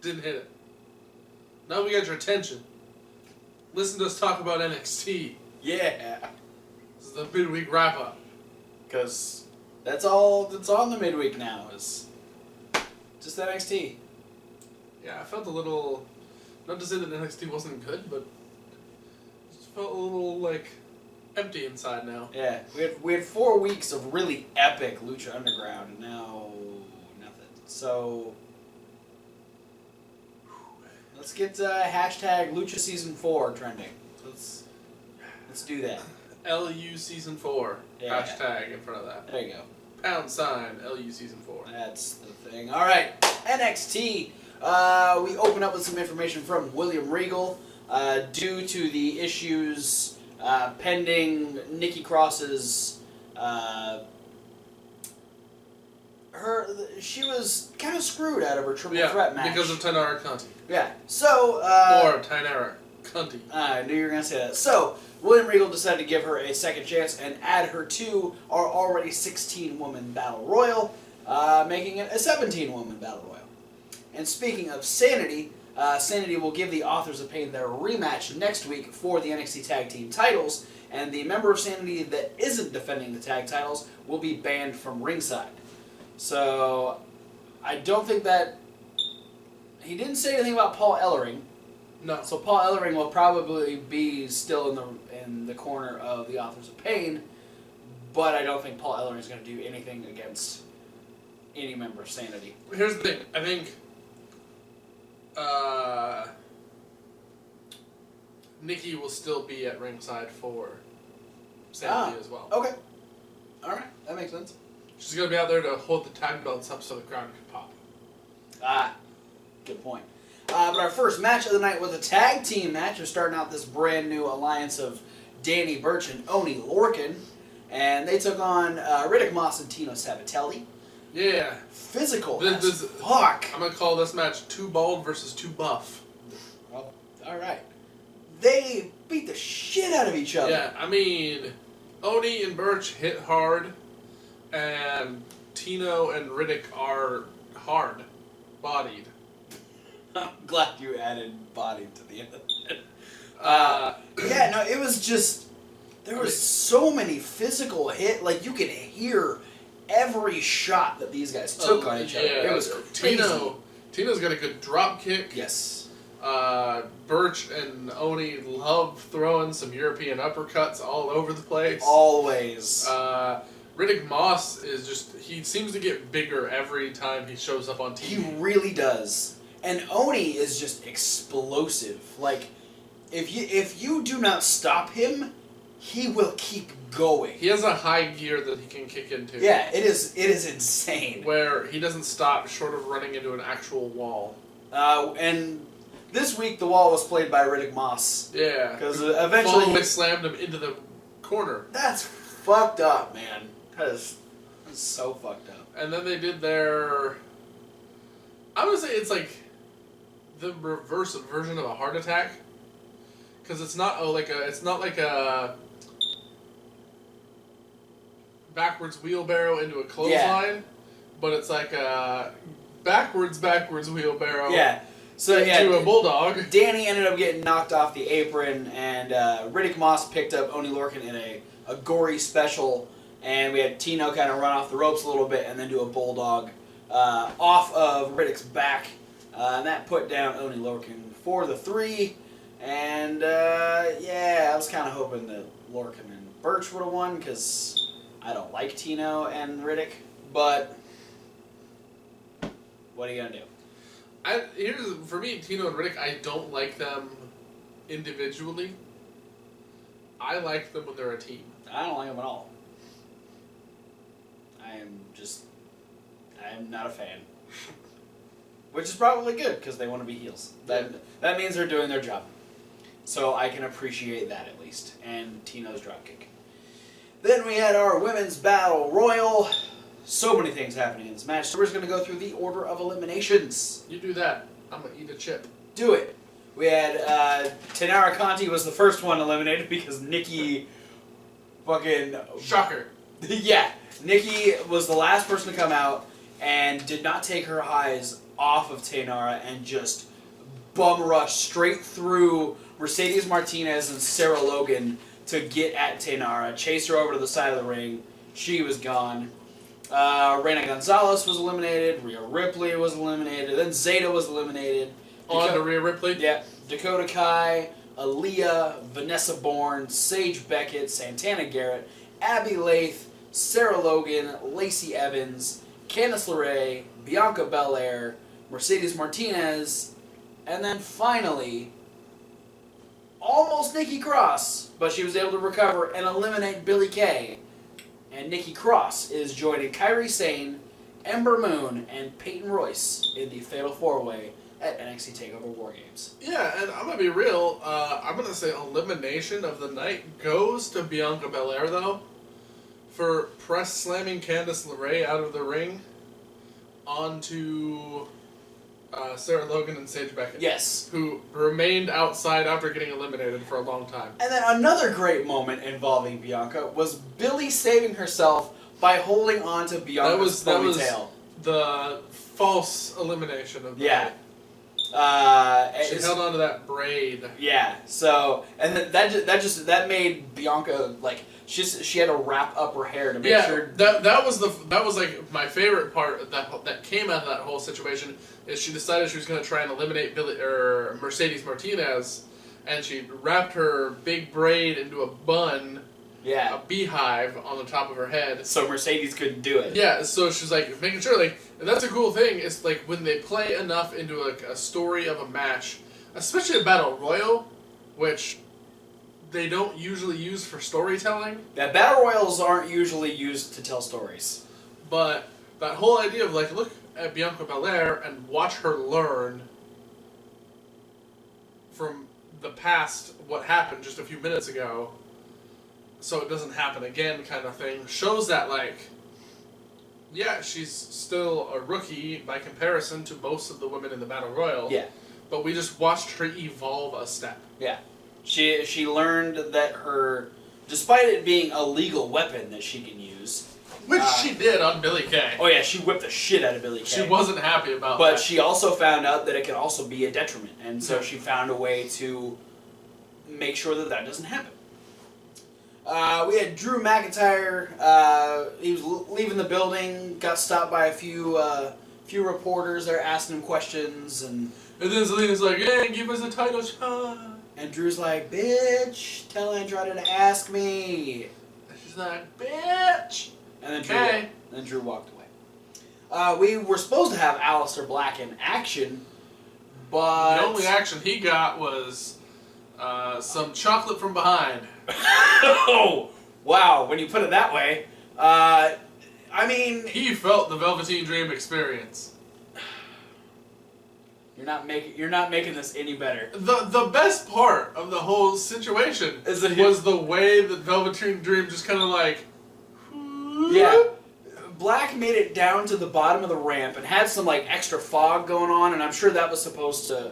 Didn't hit it. Now we got your attention. Listen to us talk about NXT. Yeah. This is the midweek wrap-up. Because that's all that's on the midweek now is just NXT. Yeah, I felt a little... Not to say that NXT wasn't good, but... Just felt a little, empty inside now. Yeah. We had 4 weeks of really epic Lucha Underground, and now nothing. So... Let's get hashtag Lucha Season 4 trending. Let's do that. LU Season 4. Yeah. Hashtag in front of that. There you go. # LU Season 4. That's the thing. All right, NXT. We open up with some information from William Regal. Due to the issues pending Nikki Cross's... she was kind of screwed out of her triple threat match. Because of Tainara Conti. Yeah. So... or Tainara Conti. I knew you were going to say that. So, William Regal decided to give her a second chance and add her to our already 16-woman Battle Royal, making it a 17-woman Battle Royal. And speaking of Sanity, Sanity will give the Authors of Pain their rematch next week for the NXT Tag Team titles, and the member of Sanity that isn't defending the tag titles will be banned from ringside. So, I don't think that... He didn't say anything about Paul Ellering. No. So Paul Ellering will probably be still in the corner of the Authors of Pain, but I don't think Paul Ellering is going to do anything against any member of Sanity. Here's the thing. I think Nikki will still be at ringside for Sanity as well. Okay. All right. That makes sense. She's going to be out there to hold the tag belts up so the crowd can pop. Good point. But our first match of the night was a tag team match. We're starting out this brand new alliance of Danny Burch and Oni Lorcan. And they took on Riddick Moss and Tino Sabatelli. Yeah. Physical This, fuck. I'm going to call this match too bald versus too buff. Well, alright. They beat the shit out of each other. Yeah, I mean, Oni and Burch hit hard, and Tino and Riddick are hard-bodied. I'm glad you added body to the end of it. Yeah, no, it was just... There was so many physical hits. Like, you could hear every shot that these guys took on each other. It was crazy. Tino's got a good drop kick. Yes. Burch and Oni love throwing some European uppercuts all over the place. Always. Riddick Moss is just... He seems to get bigger every time he shows up on TV. He really does. And Oni is just explosive. Like, if you do not stop him, he will keep going. He has a high gear that he can kick into. Yeah, it is insane. Where he doesn't stop short of running into an actual wall. And this week the wall was played by Riddick Moss. Yeah. Because eventually... He slammed him into the corner. That's fucked up, man. That is so fucked up. And then they did their... I would say it's like the reverse version of a heart attack, because it's not it's not like a backwards wheelbarrow into a clothesline, but it's like a backwards wheelbarrow. Yeah. So into a bulldog. Danny ended up getting knocked off the apron, and Riddick Moss picked up Oni Lorcan in a gory special, and we had Tino kind of run off the ropes a little bit and then do a bulldog off of Riddick's back. And that put down Oni Lorcan for the 3. And, I was kind of hoping that Lorcan and Burch would have won, because I don't like Tino and Riddick. But, what are you going to do? For me, Tino and Riddick, I don't like them individually. I like them when they're a team. I don't like them at all. I am not a fan. Which is probably good, because they want to be heels. That means they're doing their job. So I can appreciate that at least. And Tino's dropkick. Then we had our Women's Battle Royal. So many things happening in this match. So we're just going to go through the order of eliminations. You do that. I'm going to eat a chip. Do it. We had Tainara Conti was the first one eliminated because Nikki fucking... Shocker. Yeah. Nikki was the last person to come out and did not take her eyes off of Taynara and just bum rush straight through Mercedes Martinez and Sarah Logan to get at Taynara, chase her over to the side of the ring. She was gone. Reina Gonzalez was eliminated. Rhea Ripley was eliminated. Then Zeta was eliminated. On to Rhea Ripley? Yeah. Dakota Kai, Aaliyah, Vanessa Bourne, Sage Beckett, Santana Garrett, Abby Lath, Sarah Logan, Lacey Evans, Candice LeRae, Bianca Belair, Mercedes Martinez, and then finally, almost Nikki Cross, but she was able to recover and eliminate Billie Kay. And Nikki Cross is joining Kairi Sane, Ember Moon, and Peyton Royce in the Fatal 4-Way at NXT TakeOver War Games. Yeah, and I'm going to be real. I'm going to say elimination of the night goes to Bianca Belair, though, for press slamming Candice LeRae out of the ring onto Sarah Logan and Sage Beckett. Yes. Who remained outside after getting eliminated for a long time. And then another great moment involving Bianca was Billie saving herself by holding on to Bianca's ponytail. That was the false elimination of the night. She held on to that braid. Yeah. So, and that made Bianca like she had to wrap up her hair to make sure. That was like my favorite part that came out of that whole situation is she decided she was going to try and eliminate Mercedes Martinez, and she wrapped her big braid into a bun. Yeah. A beehive on the top of her head. So Mercedes couldn't do it. Yeah, so she's like making sure, like, and that's a cool thing. It's like when they play enough into a story of a match, especially a battle royal, which they don't usually use for storytelling. Yeah, battle royals aren't usually used to tell stories. But that whole idea of like, look at Bianca Belair and watch her learn from the past what happened just a few minutes ago, so it doesn't happen again kind of thing, shows that, like, yeah, she's still a rookie by comparison to most of the women in the Battle Royal. Yeah. But we just watched her evolve a step. Yeah. She learned that despite it being a legal weapon that she can use. Which she did on Billie Kay. Oh yeah, she whipped the shit out of Billie Kay. She wasn't happy about that. But she also found out that it can also be a detriment. And so she found a way to make sure that doesn't happen. We had Drew McIntyre. He was leaving the building, got stopped by a few reporters. They're asking him questions, and then Zelina's like, "Hey, give us a title shot." And Drew's like, "Bitch, tell Andrade to ask me." And she's like, "Bitch." And then Drew walked away. We were supposed to have Aleister Black in action, but the only action he got was some chocolate from behind. Oh, wow, when you put it that way. I mean, he felt the Velveteen Dream experience. You're not making this any better. The best part of the whole situation was the way that Velveteen Dream just kind of like... Yeah. Black made it down to the bottom of the ramp and had some like extra fog going on, and I'm sure that was supposed to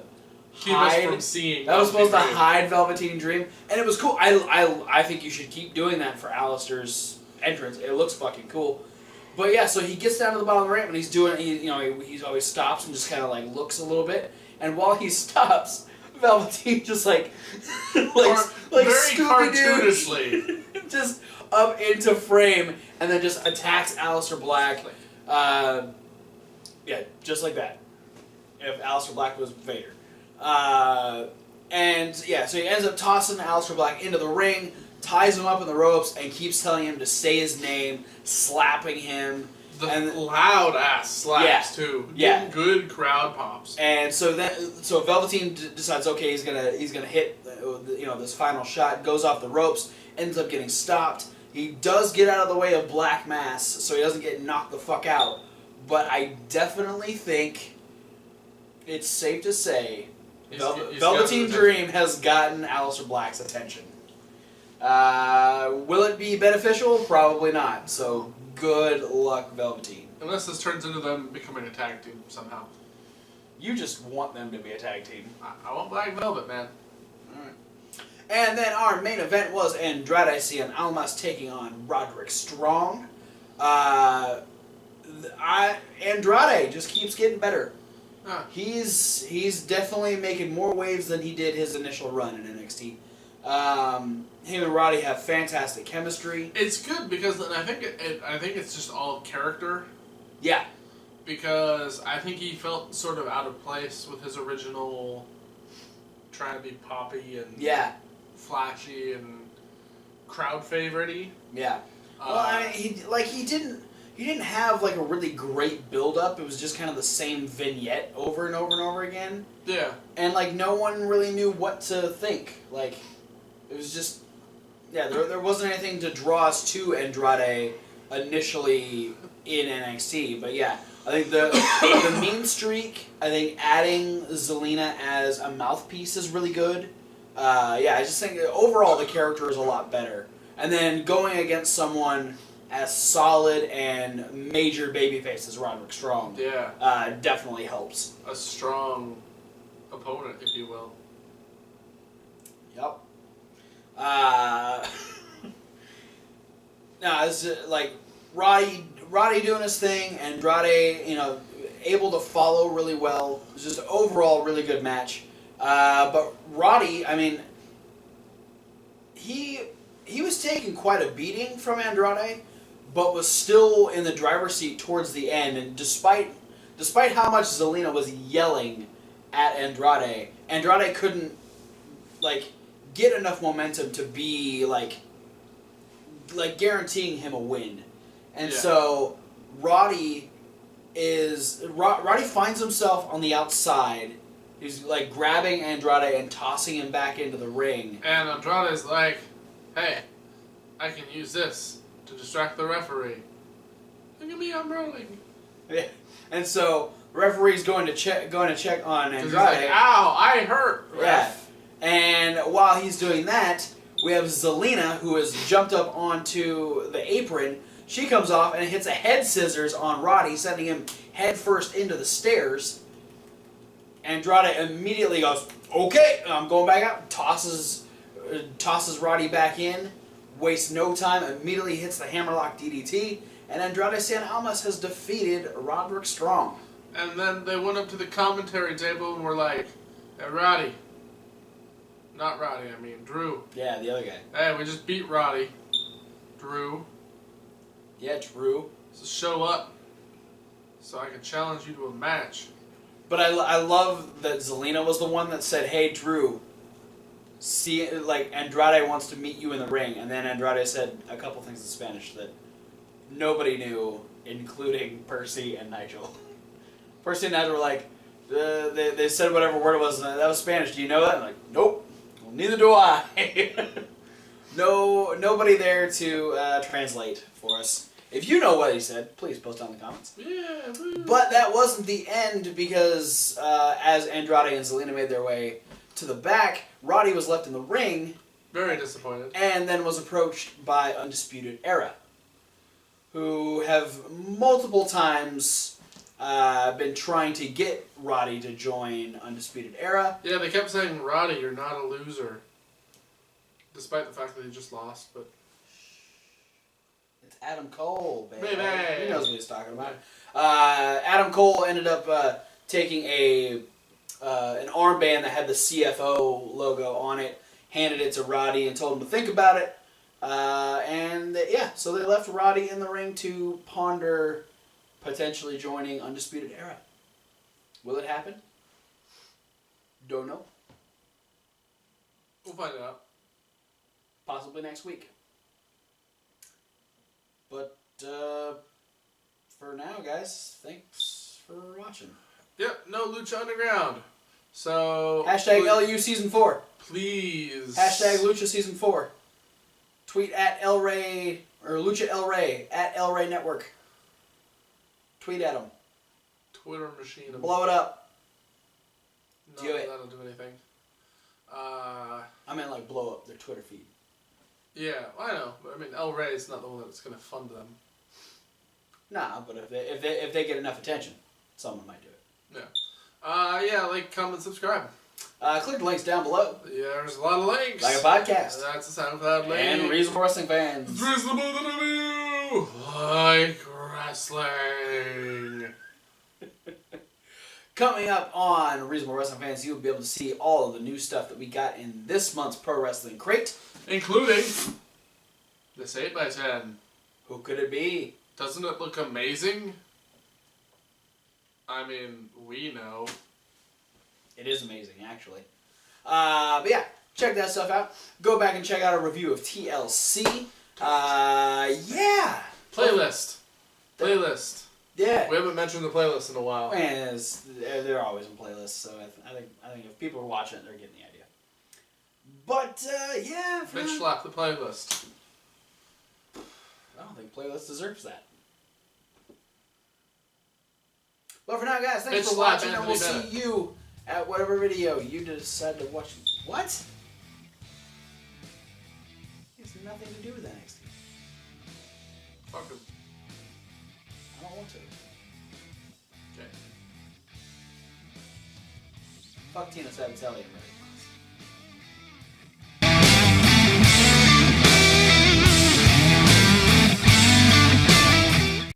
keep us from seeing. That was supposed to hide Velveteen Dream, and it was cool. I think you should keep doing that for Aleister's entrance. It looks fucking cool. But yeah, so he gets down to the bottom of the ramp and he's doing. He always stops and just kind of like looks a little bit, and while he stops, Velveteen just like very cartoonishly just up into frame and then just attacks Aleister Black. Yeah, just like that. If Aleister Black was Vader. And yeah, so he ends up tossing Aleister Black into the ring, ties him up in the ropes, and keeps telling him to say his name, slapping him. And loud ass slaps too. Yeah, good crowd pops. And so Velveteen decides, okay, he's gonna hit this final shot. Goes off the ropes, ends up getting stopped. He does get out of the way of Black Mass, so he doesn't get knocked the fuck out. But I definitely think it's safe to say Velveteen Dream has gotten Aleister Black's attention. Will it be beneficial? Probably not. So good luck, Velveteen. Unless this turns into them becoming a tag team somehow. You just want them to be a tag team. I want Black Velvet, man. Alright. And then our main event was Andrade Cien Almas taking on Roderick Strong. Andrade just keeps getting better. Huh. He's definitely making more waves than he did his initial run in NXT. Him and Roddy have fantastic chemistry. It's good because I think it's just all character. Yeah. Because I think he felt sort of out of place with his original trying to be poppy and flashy and crowd favorite-y. Yeah. Well, I mean, he didn't have like a really great build-up. It was just kind of the same vignette over and over and over again. Yeah. And like no one really knew what to think. Like it was just there wasn't anything to draw us to Andrade initially in NXT. But yeah, I think the mean streak. I think adding Zelina as a mouthpiece is really good. I just think overall the character is a lot better. And then going against someone as solid and major babyface as Roderick Strong, definitely helps. A strong opponent, if you will. Yep. No, it's like Roddy doing his thing, Andrade, able to follow really well. It was just overall really good match. But Roddy, I mean, he was taking quite a beating from Andrade, but was still in the driver's seat towards the end. And despite how much Zelina was yelling at Andrade couldn't get enough momentum to be like guaranteeing him a win. And so Roddy finds himself on the outside. He's like grabbing Andrade and tossing him back into the ring. And Andrade's like, "Hey, I can use this to distract the referee. Look at me, I'm rolling." Yeah. And so the referee's going to check on Andrade. He's like, "Ow, I hurt." Ref. Yeah. And while he's doing that, we have Zelina, who has jumped up onto the apron. She comes off and hits a head scissors on Roddy, sending him head first into the stairs. Andrade immediately goes, "Okay, I'm going back out." Tosses Roddy back in. Wastes no time. Immediately hits the hammerlock DDT. And Andrade San Almas has defeated Roderick Strong. And then they went up to the commentary table and were like, "Hey, Roddy." Not Roddy, I mean Drew. Yeah, the other guy. "Hey, we just beat Roddy. Drew. Yeah, Drew. So show up so I can challenge you to a match." But I love that Zelina was the one that said, "Hey, Drew, see, Andrade wants to meet you in the ring." And then Andrade said a couple things in Spanish that nobody knew, including Percy and Nigel. Percy and Nigel were like, they said whatever word it was, and that was Spanish. Do you know that? I'm like, nope. Well, neither do I. Nobody there to translate for us. If you know what he said, please post down in the comments. Yeah. But that wasn't the end because as Andrade and Zelina made their way to the back, Roddy was left in the ring. Very disappointed. And then was approached by Undisputed Era, who have multiple times been trying to get Roddy to join Undisputed Era. Yeah, they kept saying, "Roddy, you're not a loser." Despite the fact that he just lost, but... It's Adam Cole, baby. Baby. He knows what he's talking about. Adam Cole ended up taking an armband that had the CFO logo on it, handed it to Roddy and told him to think about it. So they left Roddy in the ring to ponder potentially joining Undisputed Era. Will it happen? Don't know. We'll find it out. Possibly next week. But for now, guys, thanks for watching. Yep, no Lucha Underground. So... Hashtag LU Season 4. Please. Hashtag Lucha Season 4. Tweet at El Rey, or Lucha El Rey, at El Rey Network. Tweet at them. Twitter machine. Blow it up. No, Do it. that'll do anything. I meant like blow up their Twitter feed. Yeah, I know. But I mean, El Rey's not the one that's going to fund them. Nah, but if they get enough attention, someone might do it. Yeah. Like, comment, subscribe. Click the links down below. Yeah, there's a lot of links. Like a podcast. That's a SoundCloud link. And Reasonable Wrestling Fans. Reasonable to like wrestling. Coming up on Reasonable Wrestling Fans, you'll be able to see all of the new stuff that we got in this month's Pro Wrestling Crate. Including this 8x10. Who could it be? Doesn't it look amazing? I mean, we know. It is amazing, actually. But yeah, check that stuff out. Go back and check out a review of TLC. Yeah. Playlist. Yeah. We haven't mentioned the playlist in a while. And they're always in playlists, so I think if people are watching it, they're getting the idea. But yeah, Bitch slap the playlist. I don't think playlist deserves that. But for now, guys, thanks for watching, and we'll see you at whatever video you decide to watch. What? It has nothing to do with NXT. Fuck him. I don't want to. Okay. Fuck Tina Sabatelli and Riddick.